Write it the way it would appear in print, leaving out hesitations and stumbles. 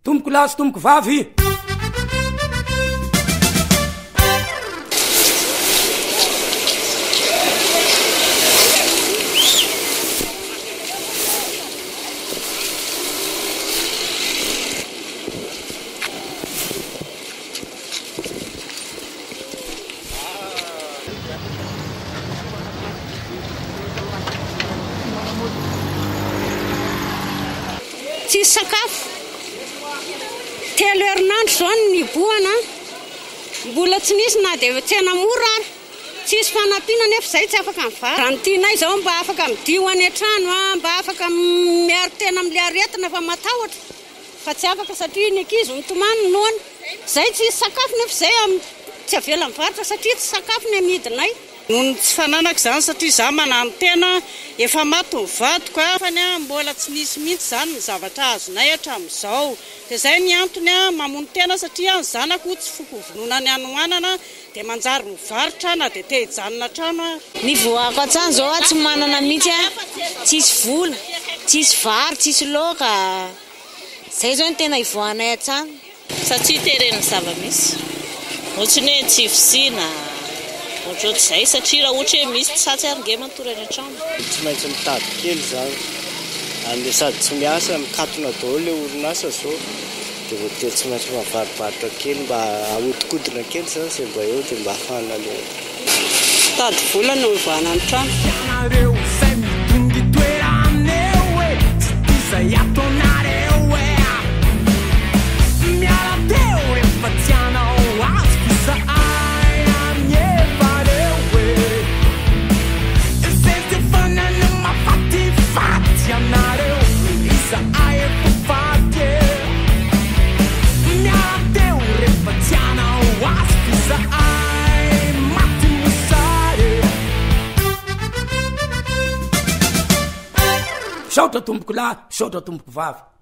tomboko lahy sy tomboko vavy. Tsisy sakafo telo herinandro zao ny boana, mbola tsy nisy na dia tsena mora ary tsisy fanampiana nefa izay tsy afaka mivary. Raha ny tianay zao mba afaka midio any an-trano, mba afaka miaro tena amin'ilay aretina fa matahotra, fa tsy afaka satria ny ankizy mitomany noana. Izay tsisy sakafo nefa izay tsy avela mivarotra satria tsy sakafo ny amidinay. Noho tsy fananako izany satria za manano tena efa maty ny vadiko fa mbola tsy nisy mihitsy izany ny zavatra azonay hatramin'izao. Dia izay ny antony mamono tena satria ny zanako tsy foko vononany anohanana dia manjary mivarotra na dia te hijanona trano. Ny voako an-trano zao tsy manana mihitsy, tsisy vola, tsisy vary, tsisy laoka. Izay zao ny tena ivoanay an-trano. Satria teren'ny zava-misy, ohatrany hoe tsy fisiana, ohatr'izay satria raha ohatra hoe misy tsatsy ary nge matory any an-trano. Tsy maintsy mitady kely zany, amin'ny sady tsy miasa mikatona daholo ilay orinasa zao, dia voatery tsy maintsy mavarobarotra kely mba ahodikodina kely zany izay mba eo dia mba ahafahana ilay Tady vola no ivoana ny trano. Saotra tomboko lahy, saotra tomboko vavy.